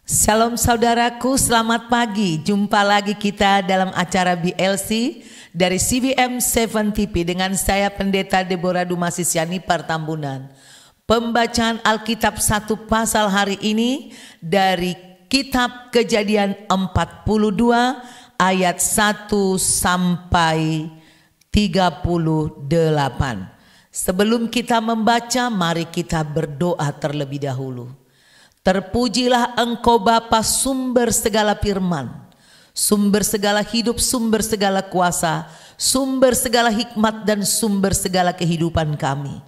Shalom saudaraku, selamat pagi. Jumpa lagi kita dalam acara BLC dari CBM 7 TV dengan saya Pendeta Deborah Dumasisyani Partambunan. Pembacaan Alkitab 1 pasal hari ini dari Kitab Kejadian 42 ayat 1 sampai 38. Sebelum kita membaca, mari kita berdoa terlebih dahulu. Terpujilah Engkau Bapa, sumber segala firman, sumber segala hidup, sumber segala kuasa, sumber segala hikmat dan sumber segala kehidupan kami.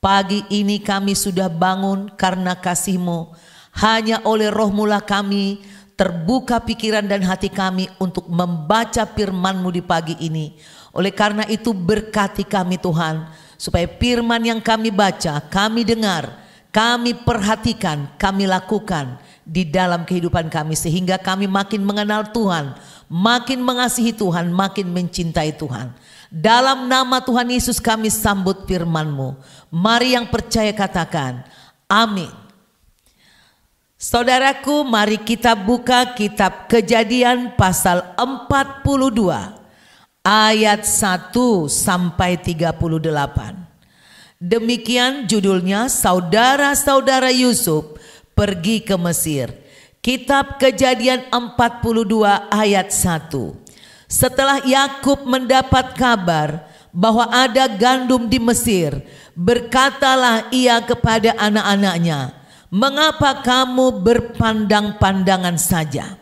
Pagi ini kami sudah bangun karena kasih-Mu. Hanya oleh Roh-Mu lah kami terbuka pikiran dan hati kami untuk membaca firman-Mu di pagi ini. Oleh karena itu berkati kami Tuhan, supaya firman yang kami baca, kami dengar, kami perhatikan, kami lakukan di dalam kehidupan kami, sehingga kami makin mengenal Tuhan, makin mengasihi Tuhan, makin mencintai Tuhan. Dalam nama Tuhan Yesus kami sambut firman-Mu. Mari yang percaya katakan amin. Saudaraku, mari kita buka kitab Kejadian pasal 42 ayat 1 sampai 38. Demikian judulnya, saudara-saudara Yusuf pergi ke Mesir. Kitab Kejadian 42 ayat 1. Setelah Yakub mendapat kabar bahwa ada gandum di Mesir, berkatalah ia kepada anak-anaknya, "Mengapa kamu berpandang-pandangan saja?"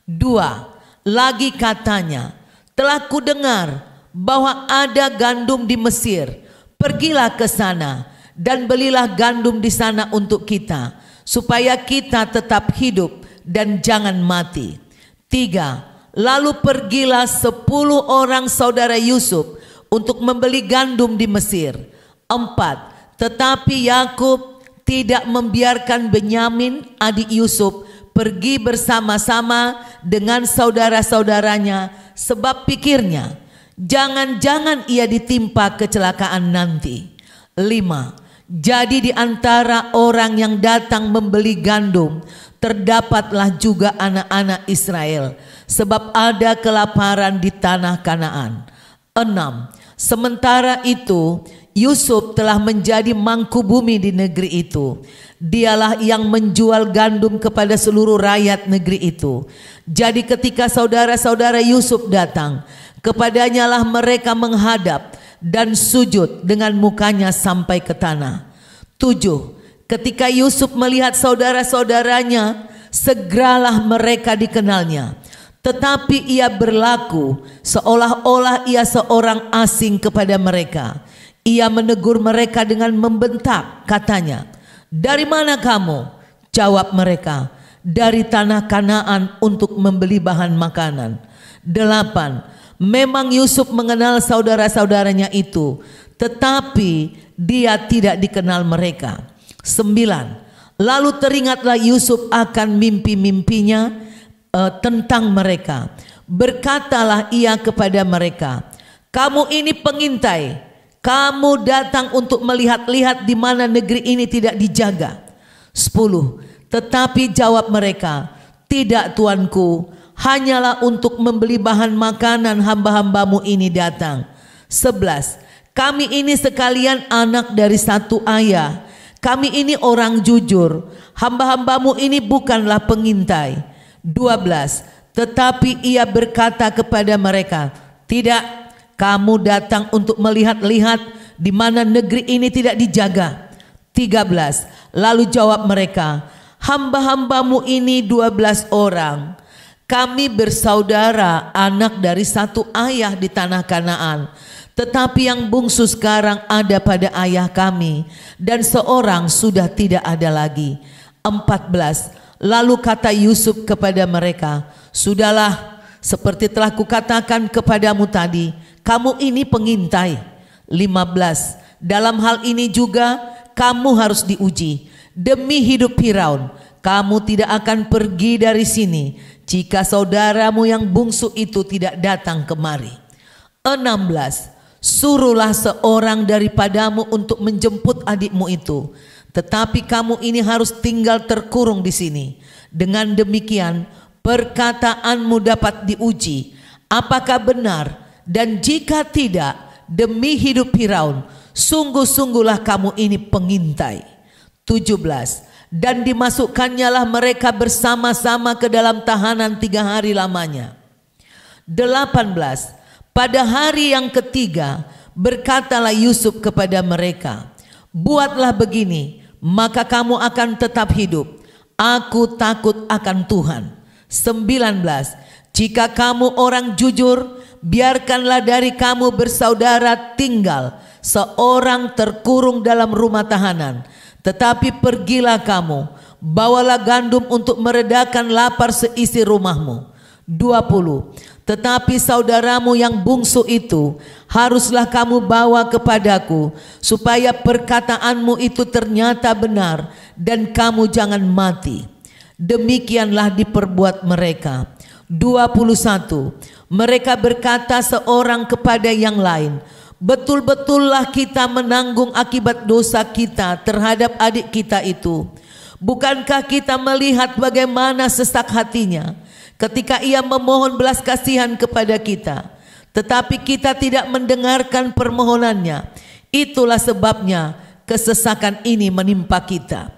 2. Lagi katanya, "Telah kudengar bahwa ada gandum di Mesir. Pergilah ke sana dan belilah gandum di sana untuk kita, supaya kita tetap hidup dan jangan mati." 3. Lalu pergilah 10 orang saudara Yusuf untuk membeli gandum di Mesir. 4. Tetapi Yakub tidak membiarkan Benyamin adik Yusuf pergi bersama-sama dengan saudara-saudaranya, sebab pikirnya, jangan-jangan ia ditimpa kecelakaan nanti. 5. Jadi di antara orang yang datang membeli gandum terdapatlah juga anak-anak Israel, sebab ada kelaparan di tanah Kanaan. 6. Sementara itu Yusuf telah menjadi mangku bumi di negeri itu. Dialah yang menjual gandum kepada seluruh rakyat negeri itu. Jadi ketika saudara-saudara Yusuf datang, kepadanya lah mereka menghadap dan sujud dengan mukanya sampai ke tanah. 7. Ketika Yusuf melihat saudara-saudaranya, segeralah mereka dikenalnya. Tetapi ia berlaku seolah-olah ia seorang asing kepada mereka. Ia menegur mereka dengan membentak, katanya, "Dari mana kamu?" Jawab mereka, "Dari tanah Kanaan untuk membeli bahan makanan." 8. Memang Yusuf mengenal saudara-saudaranya itu, tetapi dia tidak dikenal mereka. 9. Lalu teringatlah Yusuf akan mimpi-mimpinya tentang mereka. Berkatalah ia kepada mereka, "Kamu ini pengintai, kamu datang untuk melihat-lihat di mana negeri ini tidak dijaga." 10. Tetapi jawab mereka, "Tidak tuanku, hanyalah untuk membeli bahan makanan hamba-hambamu ini datang." 11. Kami ini sekalian anak dari satu ayah. Kami ini orang jujur. Hamba-hambamu ini bukanlah pengintai. 12. Tetapi ia berkata kepada mereka, "Tidak, kamu datang untuk melihat-lihat di mana negeri ini tidak dijaga." 13. Lalu jawab mereka, "Hamba-hambamu ini 12 orang. Kami bersaudara, anak dari satu ayah di tanah Kanaan. Tetapi yang bungsu sekarang ada pada ayah kami, dan seorang sudah tidak ada lagi." 14. Lalu kata Yusuf kepada mereka, "Sudahlah, seperti telah kukatakan kepadamu tadi, kamu ini pengintai." 15. Dalam hal ini juga kamu harus diuji. Demi hidup Firaun, kamu tidak akan pergi dari sini jika saudaramu yang bungsu itu tidak datang kemari. 16. Suruhlah seorang daripadamu untuk menjemput adikmu itu, tetapi kamu ini harus tinggal terkurung di sini. Dengan demikian perkataanmu dapat diuji apakah benar, dan jika tidak, demi hidup Firaun, sungguh-sungguhlah kamu ini pengintai. 17. Dan dimasukkannya lah mereka bersama-sama ke dalam tahanan 3 hari lamanya. 18. Pada hari yang ketiga berkatalah Yusuf kepada mereka, buatlah begini, maka kamu akan tetap hidup. Aku takut akan Tuhan. 19. Jika kamu orang jujur, biarkanlah dari kamu bersaudara tinggal seorang terkurung dalam rumah tahanan. Tetapi pergilah kamu, bawalah gandum untuk meredakan lapar seisi rumahmu. 20. Tetapi saudaramu yang bungsu itu haruslah kamu bawa kepadaku, supaya perkataanmu itu ternyata benar dan kamu jangan mati. Demikianlah diperbuat mereka. 21. Mereka berkata seorang kepada yang lain, betul-betullah kita menanggung akibat dosa kita terhadap adik kita itu. Bukankah kita melihat bagaimana sesak hatinya ketika ia memohon belas kasihan kepada kita, tetapi kita tidak mendengarkan permohonannya. Itulah sebabnya kesesakan ini menimpa kita.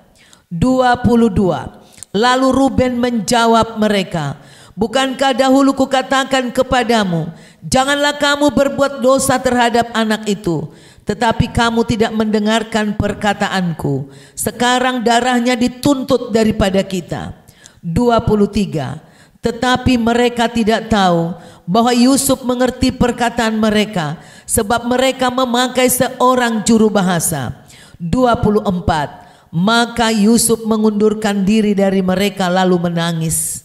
22. Lalu Ruben menjawab mereka, bukankah dahulu kukatakan kepadamu, janganlah kamu berbuat dosa terhadap anak itu, tetapi kamu tidak mendengarkan perkataanku. Sekarang darahnya dituntut daripada kita. 23. Tetapi mereka tidak tahu bahwa Yusuf mengerti perkataan mereka, sebab mereka memakai seorang juru bahasa. 24. Maka Yusuf mengundurkan diri dari mereka lalu menangis.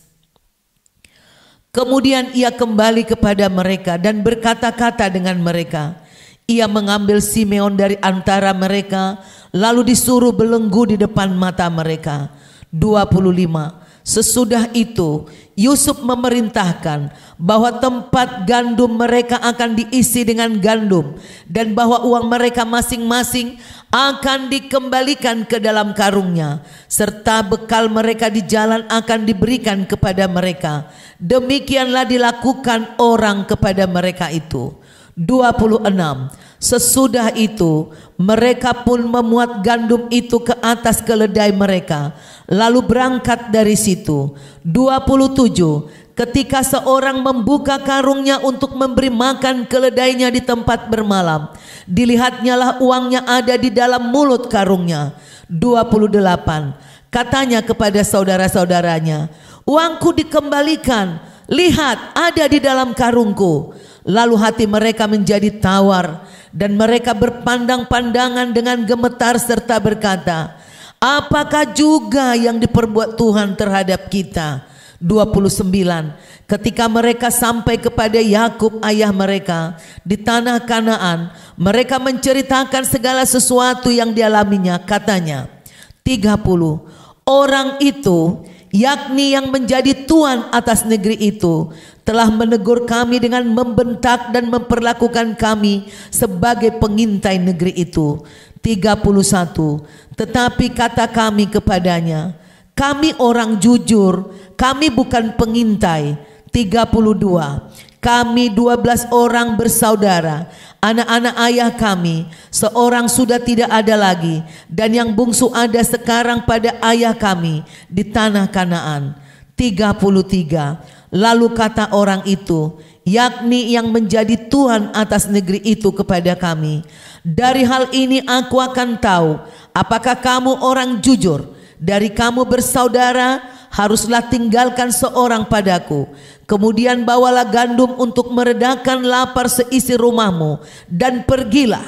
Kemudian ia kembali kepada mereka dan berkata-kata dengan mereka. Ia mengambil Simeon dari antara mereka, lalu disuruh belenggu di depan mata mereka. 25. Sesudah itu Yusuf memerintahkan bahwa tempat gandum mereka akan diisi dengan gandum, dan bahwa uang mereka masing-masing akan dikembalikan ke dalam karungnya, serta bekal mereka di jalan akan diberikan kepada mereka. Demikianlah dilakukan orang kepada mereka itu. 26. Sesudah itu mereka pun memuat gandum itu ke atas keledai mereka, lalu berangkat dari situ. 27. Ketika seorang membuka karungnya untuk memberi makan keledainya di tempat bermalam, dilihatnya lah uangnya ada di dalam mulut karungnya. 28. Katanya kepada saudara-saudaranya, uangku dikembalikan, lihat ada di dalam karungku. Lalu hati mereka menjadi tawar, dan mereka berpandang-pandangan dengan gemetar serta berkata, apakah juga yang diperbuat Tuhan terhadap kita? 29. Ketika mereka sampai kepada Yakub ayah mereka di tanah Kanaan, mereka menceritakan segala sesuatu yang dialaminya. Katanya, 30. Orang itu, yakni yang menjadi tuan atas negeri itu, telah menegur kami dengan membentak dan memperlakukan kami sebagai pengintai negeri itu. 31. Tetapi kata kami kepadanya, kami orang jujur, kami bukan pengintai. 32. Kami 12 orang bersaudara, anak-anak ayah kami, seorang sudah tidak ada lagi, dan yang bungsu ada sekarang pada ayah kami di tanah Kanaan. 33. Lalu kata orang itu, yakni yang menjadi tuan atas negeri itu kepada kami, dari hal ini aku akan tahu apakah kamu orang jujur. Dari kamu bersaudara haruslah tinggalkan seorang padaku. Kemudian bawalah gandum untuk meredakan lapar seisi rumahmu, dan pergilah.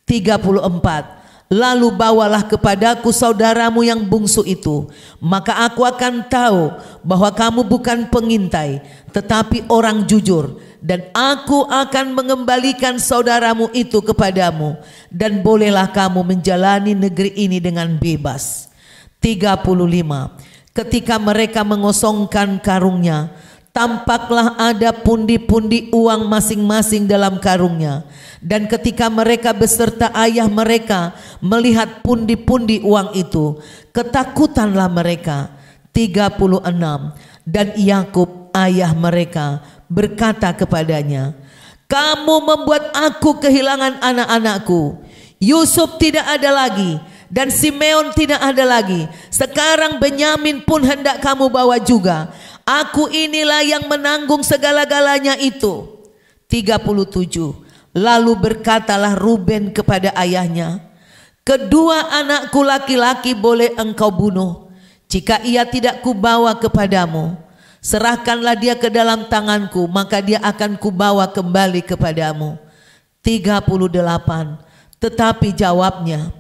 34. Lalu bawalah kepadaku saudaramu yang bungsu itu, maka aku akan tahu bahwa kamu bukan pengintai, tetapi orang jujur, dan aku akan mengembalikan saudaramu itu kepadamu, dan bolehlah kamu menjalani negeri ini dengan bebas. 35. Ketika mereka mengosongkan karungnya, tampaklah ada pundi-pundi uang masing-masing dalam karungnya. Dan ketika mereka beserta ayah mereka melihat pundi-pundi uang itu, ketakutanlah mereka. 36. Dan Yakub ayah mereka berkata kepadanya, kamu membuat aku kehilangan anak-anakku. Yusuf tidak ada lagi dan Simeon tidak ada lagi. Sekarang Benyamin pun hendak kamu bawa juga. Aku inilah yang menanggung segala-galanya itu. 37. Lalu berkatalah Ruben kepada ayahnya, kedua anakku laki-laki boleh engkau bunuh. Jika ia tidak kubawa kepadamu, serahkanlah dia ke dalam tanganku, maka dia akan kubawa kembali kepadamu. 38. Tetapi jawabnya,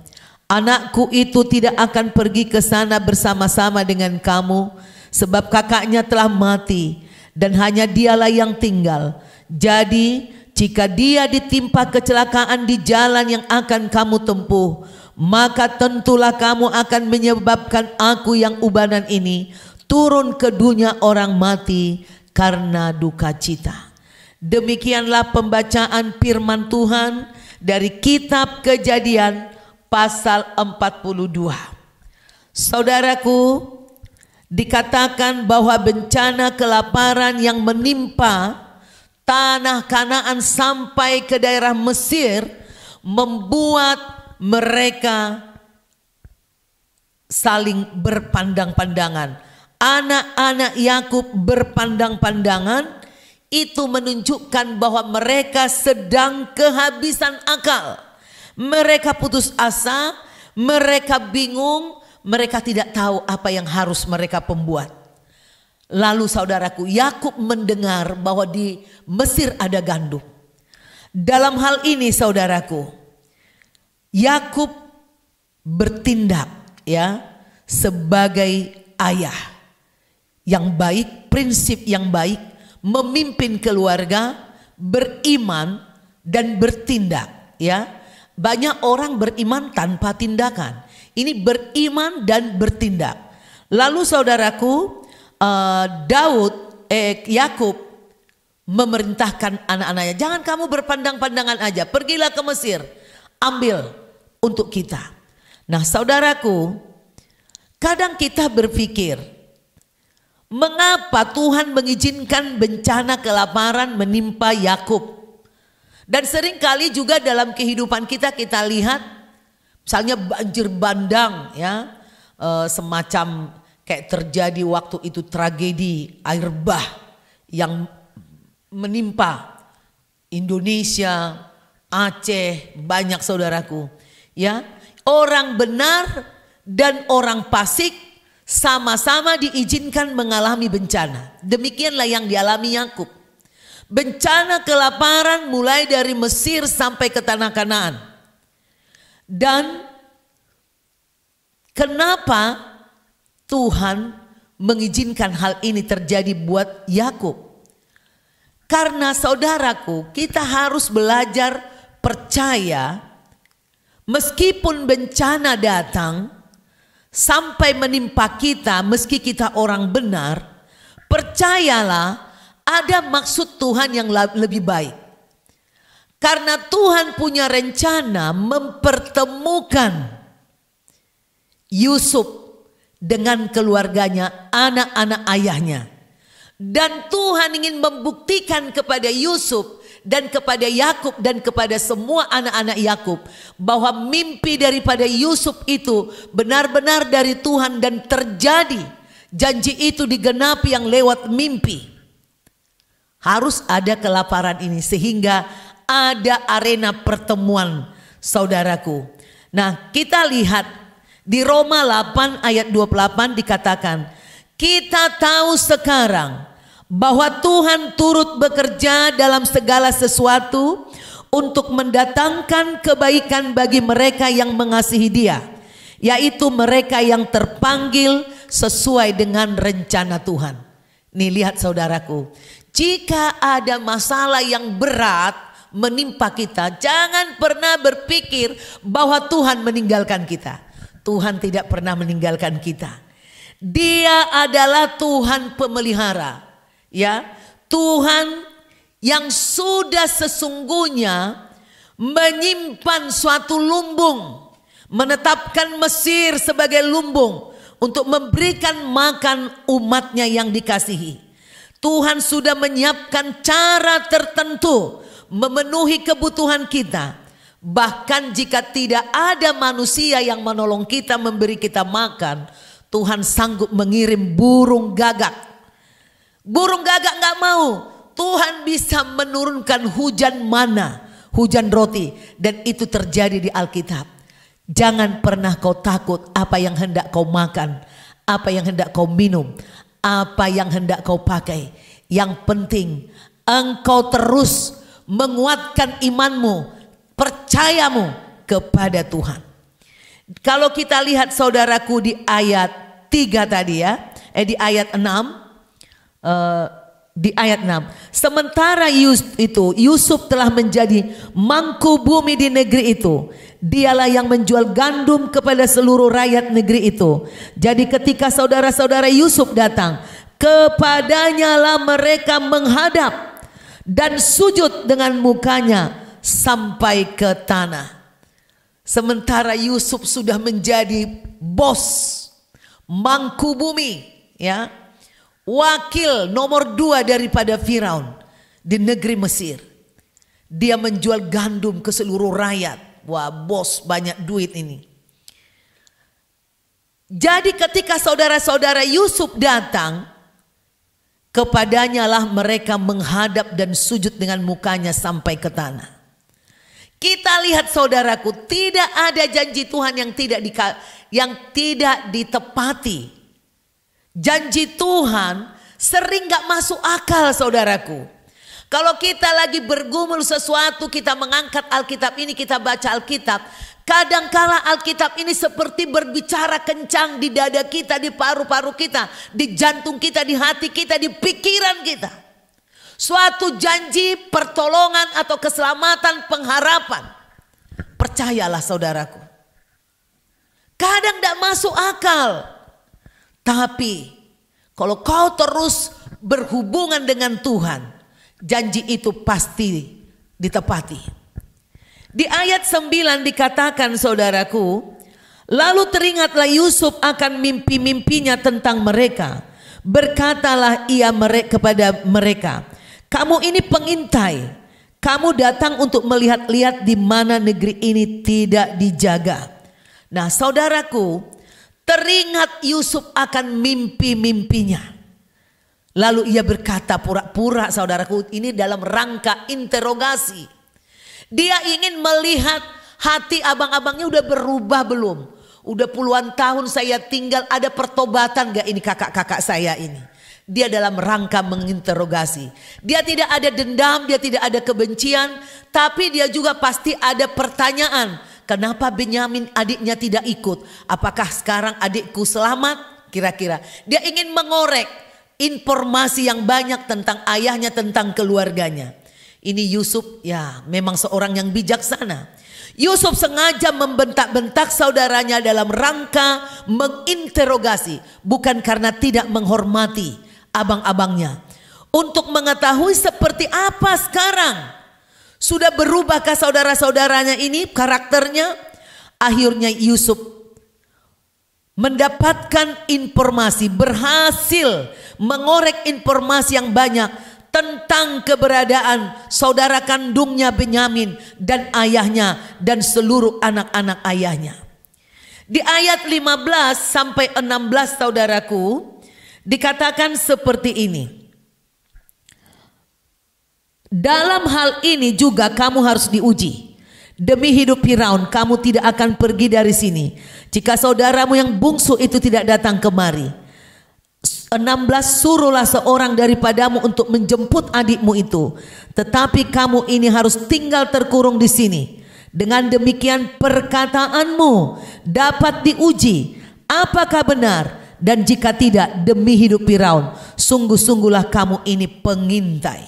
anakku itu tidak akan pergi ke sana bersama-sama dengan kamu, sebab kakaknya telah mati dan hanya dialah yang tinggal. Jadi jika dia ditimpa kecelakaan di jalan yang akan kamu tempuh, maka tentulah kamu akan menyebabkan aku yang ubanan ini turun ke dunia orang mati karena duka cita. Demikianlah pembacaan firman Tuhan dari kitab Kejadian pasal 42. Saudaraku, dikatakan bahwa bencana kelaparan yang menimpa tanah Kanaan sampai ke daerah Mesir membuat mereka saling berpandang-pandangan. Anak-anak Yakub berpandang-pandangan, itu menunjukkan bahwa mereka sedang kehabisan akal. Mereka putus asa, mereka bingung, mereka tidak tahu apa yang harus mereka perbuat. Lalu saudaraku, Yakub mendengar bahwa di Mesir ada gandum. Dalam hal ini saudaraku, Yakub bertindak sebagai ayah yang baik, prinsip yang baik, memimpin keluarga, beriman dan bertindak. Banyak orang beriman tanpa tindakan. Ini beriman dan bertindak. Lalu saudaraku, Yakub memerintahkan anak-anaknya, jangan kamu berpandang-pandangan aja, pergilah ke Mesir, ambil untuk kita. Nah saudaraku, kadang kita berpikir, mengapa Tuhan mengizinkan bencana kelaparan menimpa Yakub? Dan seringkali juga dalam kehidupan kita lihat, misalnya banjir bandang, semacam kayak terjadi waktu itu tragedi air bah yang menimpa Indonesia, Aceh, banyak saudaraku. Orang benar dan orang fasik sama-sama diizinkan mengalami bencana. Demikianlah yang dialami Yakub. Bencana kelaparan mulai dari Mesir sampai ke tanah Kanaan. Dan kenapa Tuhan mengizinkan hal ini terjadi buat Yakub? Karena saudaraku, kita harus belajar percaya meskipun bencana datang sampai menimpa kita, meski kita orang benar, percayalah ada maksud Tuhan yang lebih baik. Karena Tuhan punya rencana mempertemukan Yusuf dengan keluarganya, anak-anak ayahnya. Dan Tuhan ingin membuktikan kepada Yusuf dan kepada Yakub dan kepada semua anak-anak Yakub bahwa mimpi daripada Yusuf itu benar-benar dari Tuhan dan terjadi. Janji itu digenapi yang lewat mimpi. Harus ada kelaparan ini sehingga ada arena pertemuan saudaraku. Nah, kita lihat di Roma 8 ayat 28 dikatakan, kita tahu sekarang bahwa Tuhan turut bekerja dalam segala sesuatu untuk mendatangkan kebaikan bagi mereka yang mengasihi Dia, yaitu mereka yang terpanggil sesuai dengan rencana Tuhan. Nih lihat saudaraku, jika ada masalah yang berat menimpa kita, jangan pernah berpikir bahwa Tuhan meninggalkan kita. Tuhan tidak pernah meninggalkan kita. Dia adalah Tuhan pemelihara Ya, Tuhan yang sudah sesungguhnya menyimpan suatu lumbung, menetapkan Mesir sebagai lumbung untuk memberikan makan umatnya yang dikasihi. Tuhan sudah menyiapkan cara tertentu memenuhi kebutuhan kita. Bahkan jika tidak ada manusia yang menolong kita, memberi kita makan, Tuhan sanggup mengirim burung gagak. Burung gagak gak mau, Tuhan bisa menurunkan hujan mana, hujan roti. Dan itu terjadi di Alkitab. Jangan pernah kau takut apa yang hendak kau makan, apa yang hendak kau minum, apa yang hendak kau pakai. Yang penting engkau terus menguatkan imanmu, percayamu kepada Tuhan. Kalau kita lihat saudaraku di ayat 3 tadi ya, di ayat 6, di ayat 6. Sementara Yusuf telah menjadi mangku bumi di negeri itu. Dialah yang menjual gandum kepada seluruh rakyat negeri itu. Jadi ketika saudara-saudara Yusuf datang, kepadanya lah mereka menghadap dan sujud dengan mukanya sampai ke tanah. Sementara Yusuf sudah menjadi bos, mangku bumi, ya, wakil nomor 2 daripada Firaun di negeri Mesir. Dia menjual gandum ke seluruh rakyat. Wah, bos banyak duit ini. Jadi ketika saudara-saudara Yusuf datang, kepadanya lah mereka menghadap dan sujud dengan mukanya sampai ke tanah. Kita lihat saudaraku, tidak ada janji Tuhan yang tidak ditepati. Janji Tuhan sering gak masuk akal saudaraku. Kalau kita lagi bergumul sesuatu, kita mengangkat Alkitab ini, kita baca Alkitab. Kadangkala Alkitab ini seperti berbicara kencang di dada kita, di paru-paru kita, di jantung kita, di hati kita, di pikiran kita. Suatu janji pertolongan atau keselamatan, pengharapan. Percayalah saudaraku. Kadang tidak masuk akal. Tapi kalau kau terus berhubungan dengan Tuhan, janji itu pasti ditepati. Di ayat 9 dikatakan saudaraku, lalu teringatlah Yusuf akan mimpi-mimpinya tentang mereka. Berkatalah ia kepada mereka, kamu ini pengintai, kamu datang untuk melihat-lihat di mana negeri ini tidak dijaga. Nah saudaraku, teringat Yusuf akan mimpi-mimpinya. Lalu ia berkata pura-pura saudaraku, ini dalam rangka interogasi. Dia ingin melihat hati abang-abangnya udah berubah belum. Udah puluhan tahun saya tinggal, ada pertobatan gak ini kakak-kakak saya ini. Dia dalam rangka menginterogasi. Dia tidak ada dendam, dia tidak ada kebencian. Tapi dia juga pasti ada pertanyaan. Kenapa Benyamin adiknya tidak ikut? Apakah sekarang adikku selamat? Kira-kira dia ingin mengorek informasi yang banyak tentang ayahnya, tentang keluarganya. Ini Yusuf ya memang seorang yang bijaksana. Yusuf sengaja membentak-bentak saudaranya dalam rangka menginterogasi. Bukan karena tidak menghormati abang-abangnya. Untuk mengetahui seperti apa sekarang. Sudah berubahkah saudara-saudaranya ini karakternya? Akhirnya Yusuf mendapatkan informasi, berhasil mengorek informasi yang banyak tentang keberadaan saudara kandungnya Benyamin dan ayahnya dan seluruh anak-anak ayahnya. Di ayat 15 sampai 16 saudaraku dikatakan seperti ini. Dalam hal ini juga kamu harus diuji. Demi hidup Firaun kamu tidak akan pergi dari sini jika saudaramu yang bungsu itu tidak datang kemari. 16 suruhlah seorang daripadamu untuk menjemput adikmu itu, tetapi kamu ini harus tinggal terkurung di sini. Dengan demikian perkataanmu dapat diuji apakah benar, dan jika tidak demi hidup Firaun sungguh-sungguhlah kamu ini pengintai.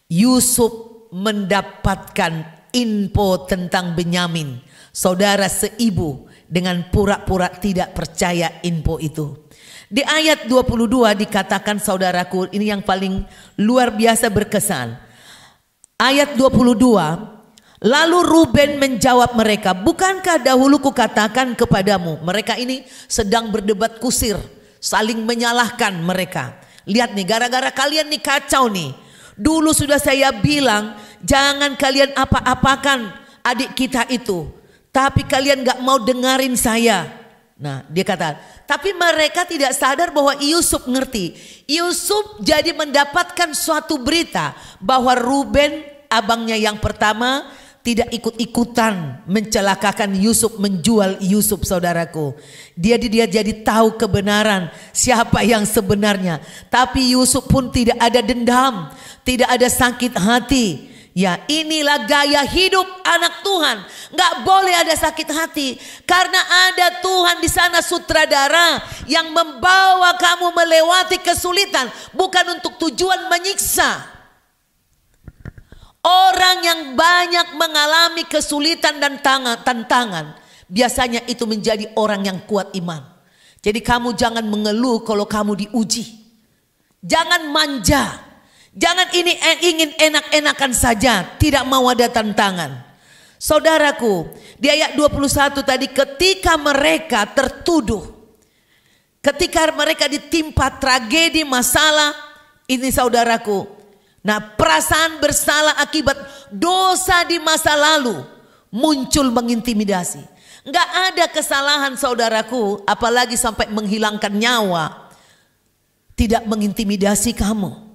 Yusuf mendapatkan info tentang Benyamin, saudara seibu dengan pura-pura tidak percaya info itu. Di ayat 22 dikatakan, saudaraku, ini yang paling luar biasa berkesan. Ayat 22, lalu Ruben menjawab mereka, bukankah dahulu kukatakan kepadamu? Mereka ini sedang berdebat kusir, saling menyalahkan mereka. Lihat nih, gara-gara kalian nih kacau nih. Dulu sudah saya bilang, jangan kalian apa-apakan adik kita itu. Tapi kalian gak mau dengerin saya. Nah, dia kata, tapi mereka tidak sadar bahwa Yusuf ngerti. Yusuf jadi mendapatkan suatu berita bahwa Ruben, abangnya yang pertama, tidak ikut-ikutan mencelakakan Yusuf, menjual Yusuf, saudaraku. Dia jadi tahu kebenaran siapa yang sebenarnya. Tapi Yusuf pun tidak ada dendam, tidak ada sakit hati. Ya, inilah gaya hidup anak Tuhan. Nggak boleh ada sakit hati, karena ada Tuhan di sana, sutradara yang membawa kamu melewati kesulitan, bukan untuk tujuan menyiksa. Orang yang banyak mengalami kesulitan dan tantangan, biasanya itu menjadi orang yang kuat iman. Jadi kamu jangan mengeluh kalau kamu diuji. Jangan manja. Jangan ini ingin enak-enakan saja, tidak mau ada tantangan. Saudaraku, di ayat 21 tadi, ketika mereka tertuduh, ketika mereka ditimpa tragedi, masalah, ini saudaraku, nah perasaan bersalah akibat dosa di masa lalu muncul mengintimidasi. Enggak ada kesalahan, saudaraku, apalagi sampai menghilangkan nyawa, tidak mengintimidasi kamu.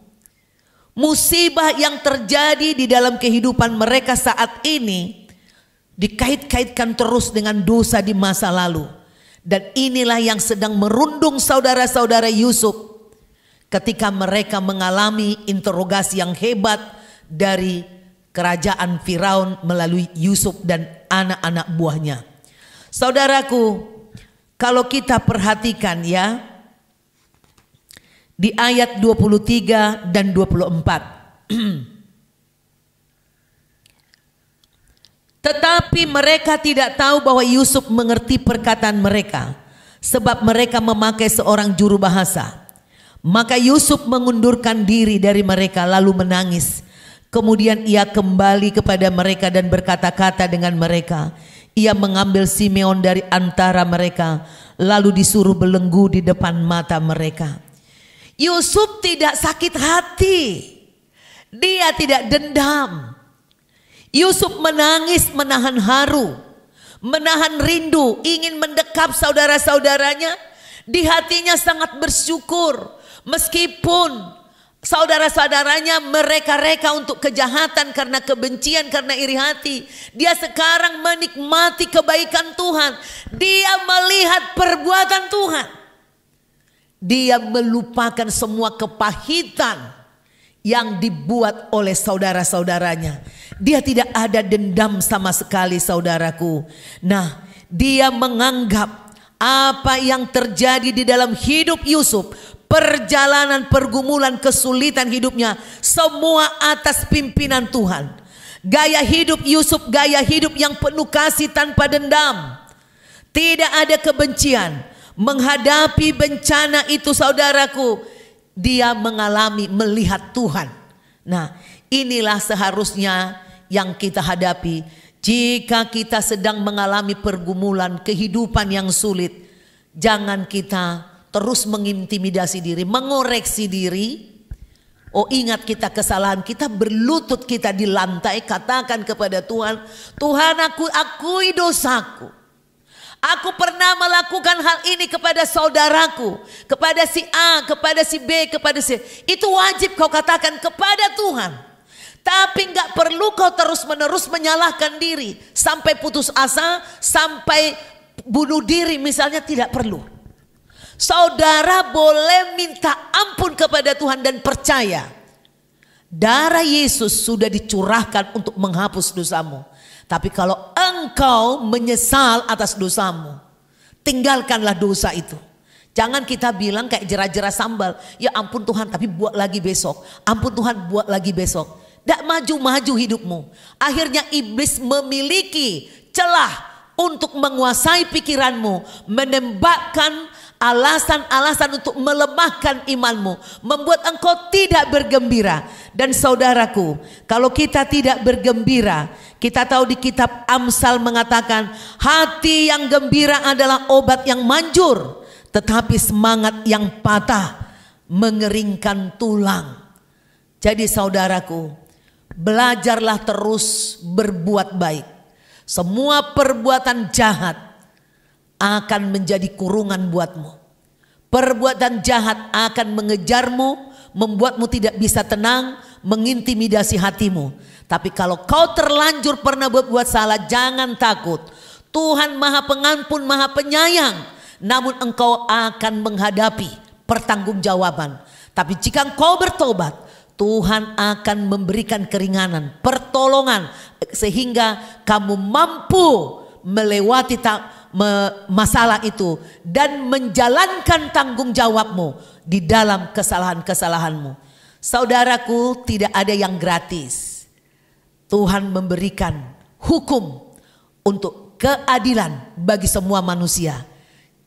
Musibah yang terjadi di dalam kehidupan mereka saat ini dikait-kaitkan terus dengan dosa di masa lalu. Dan inilah yang sedang merundung saudara-saudara Yusuf ketika mereka mengalami interogasi yang hebat dari kerajaan Firaun melalui Yusuf dan anak-anak buahnya. Saudaraku, kalau kita perhatikan ya, di ayat 23 dan 24. Tetapi mereka tidak tahu bahwa Yusuf mengerti perkataan mereka, sebab mereka memakai seorang juru bahasa. Maka Yusuf mengundurkan diri dari mereka lalu menangis. Kemudian ia kembali kepada mereka dan berkata-kata dengan mereka. Ia mengambil Simeon dari antara mereka, lalu disuruh belenggu di depan mata mereka. Yusuf tidak sakit hati, dia tidak dendam. Yusuf menangis, menahan haru, menahan rindu, ingin mendekap saudara-saudaranya. Di hatinya sangat bersyukur, meskipun saudara-saudaranya mereka-reka untuk kejahatan karena kebencian, karena iri hati. Dia sekarang menikmati kebaikan Tuhan, dia melihat perbuatan Tuhan. Dia melupakan semua kepahitan yang dibuat oleh saudara-saudaranya. Dia tidak ada dendam sama sekali, saudaraku. Nah, dia menganggap apa yang terjadi di dalam hidup Yusuf, perjalanan, pergumulan, kesulitan hidupnya, semua atas pimpinan Tuhan. Gaya hidup Yusuf, gaya hidup yang penuh kasih tanpa dendam. Tidak ada kebencian. Menghadapi bencana itu, saudaraku, dia melihat Tuhan. Nah, inilah seharusnya yang kita hadapi jika kita sedang mengalami pergumulan kehidupan yang sulit. Jangan kita terus mengintimidasi diri, mengoreksi diri. Oh, ingat kita kesalahan kita, berlutut kita di lantai, katakan kepada Tuhan, Tuhan, aku akui dosaku. Aku pernah melakukan hal ini kepada saudaraku, kepada si A, kepada si B, kepada si. Itu wajib kau katakan kepada Tuhan. Tapi nggak perlu kau terus-menerus menyalahkan diri sampai putus asa, sampai bunuh diri misalnya, tidak perlu. Saudara boleh minta ampun kepada Tuhan dan percaya darah Yesus sudah dicurahkan untuk menghapus dosamu. Tapi kalau engkau menyesal atas dosamu, tinggalkanlah dosa itu. Jangan kita bilang kayak jera-jera sambal, ya ampun Tuhan tapi buat lagi besok, ampun Tuhan buat lagi besok. Tidak maju-maju hidupmu. Akhirnya iblis memiliki celah untuk menguasai pikiranmu, menembakkan alasan-alasan untuk melemahkan imanmu, membuat engkau tidak bergembira. Dan saudaraku, kalau kita tidak bergembira, kita tahu di kitab Amsal mengatakan, hati yang gembira adalah obat yang manjur, tetapi semangat yang patah mengeringkan tulang. Jadi saudaraku, belajarlah terus berbuat baik. Semua perbuatan jahat akan menjadi kurungan buatmu. Perbuatan jahat akan mengejarmu, membuatmu tidak bisa tenang, mengintimidasi hatimu. Tapi kalau kau terlanjur pernah berbuat salah, jangan takut. Tuhan Maha Pengampun, Maha Penyayang. Namun engkau akan menghadapi pertanggungjawaban. Tapi jika engkau bertobat, Tuhan akan memberikan keringanan, pertolongan, sehingga kamu mampu melewati masalah itu dan menjalankan tanggung jawabmu di dalam kesalahan-kesalahanmu. Saudaraku, tidak ada yang gratis. Tuhan memberikan hukum untuk keadilan bagi semua manusia.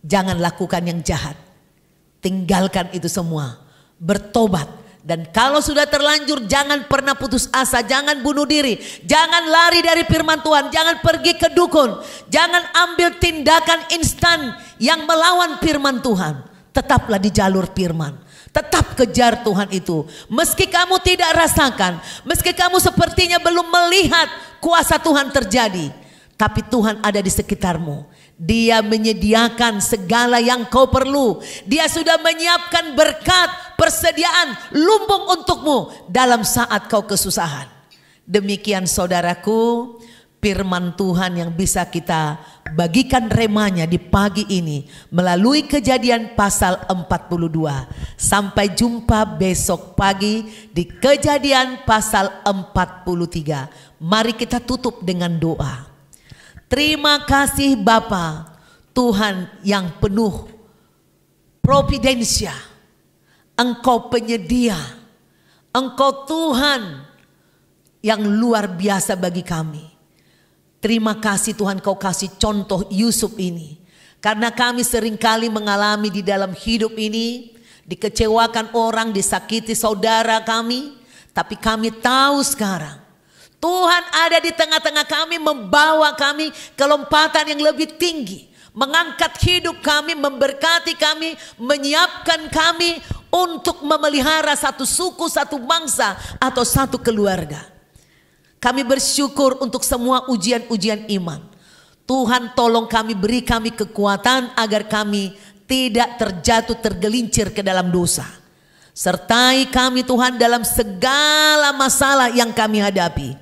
Jangan lakukan yang jahat. Tinggalkan itu semua. Bertobat. Dan kalau sudah terlanjur, jangan pernah putus asa, jangan bunuh diri, jangan lari dari firman Tuhan, jangan pergi ke dukun, jangan ambil tindakan instan yang melawan firman Tuhan. Tetaplah di jalur firman, tetap kejar Tuhan itu. Meski kamu tidak rasakan, meski kamu sepertinya belum melihat kuasa Tuhan terjadi, tapi Tuhan ada di sekitarmu. Dia menyediakan segala yang kau perlu. Dia sudah menyiapkan berkat, persediaan, lumbung untukmu dalam saat kau kesusahan. Demikian saudaraku, firman Tuhan yang bisa kita bagikan remanya di pagi ini melalui Kejadian pasal 42. Sampai jumpa besok pagi di Kejadian pasal 43. Mari kita tutup dengan doa. Terima kasih Bapa, Tuhan yang penuh providensia. Engkau penyedia, Engkau Tuhan yang luar biasa bagi kami. Terima kasih Tuhan, Kau kasih contoh Yusuf ini. Karena kami seringkali mengalami di dalam hidup ini, dikecewakan orang, disakiti saudara kami. Tapi kami tahu sekarang Tuhan ada di tengah-tengah kami, membawa kami ke lompatan yang lebih tinggi, mengangkat hidup kami, memberkati kami, menyiapkan kami untuk memelihara satu suku, satu bangsa, atau satu keluarga. Kami bersyukur untuk semua ujian-ujian iman. Tuhan tolong kami, beri kami kekuatan agar kami tidak terjatuh, tergelincir ke dalam dosa. Sertai kami Tuhan dalam segala masalah yang kami hadapi.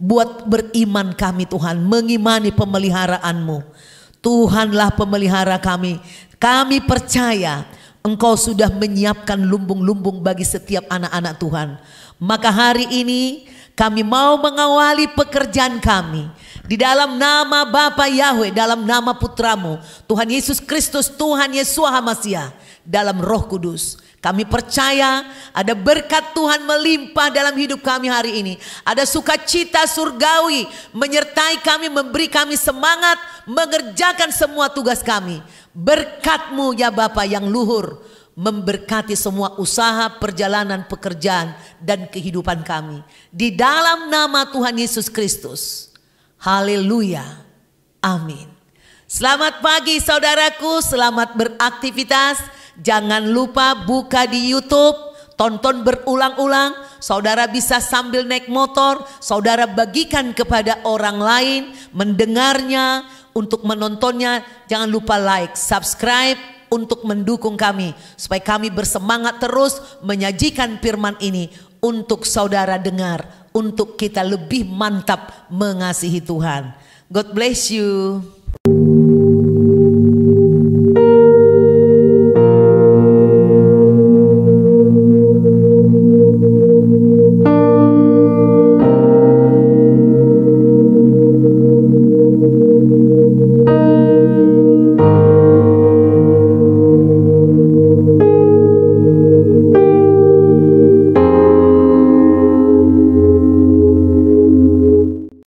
Buat beriman kami Tuhan, mengimani pemeliharaanmu. Tuhanlah pemelihara kami. Kami percaya Engkau sudah menyiapkan lumbung-lumbung bagi setiap anak-anak Tuhan. Maka hari ini kami mau mengawali pekerjaan kami di dalam nama Bapa Yahweh, dalam nama Putramu Tuhan Yesus Kristus, Tuhan Yesua HaMasiah, dalam Roh Kudus. Kami percaya ada berkat Tuhan melimpah dalam hidup kami hari ini. Ada sukacita surgawi menyertai kami, memberi kami semangat mengerjakan semua tugas kami. Berkat-Mu ya Bapa yang luhur memberkati semua usaha, perjalanan, pekerjaan, dan kehidupan kami. Di dalam nama Tuhan Yesus Kristus. Haleluya. Amin. Selamat pagi saudaraku, selamat beraktivitas. Jangan lupa buka di YouTube, tonton berulang-ulang. Saudara bisa sambil naik motor, saudara bagikan kepada orang lain, mendengarnya, untuk menontonnya. Jangan lupa like, subscribe untuk mendukung kami, supaya kami bersemangat terus menyajikan firman ini untuk saudara dengar, untuk kita lebih mantap mengasihi Tuhan. God bless you.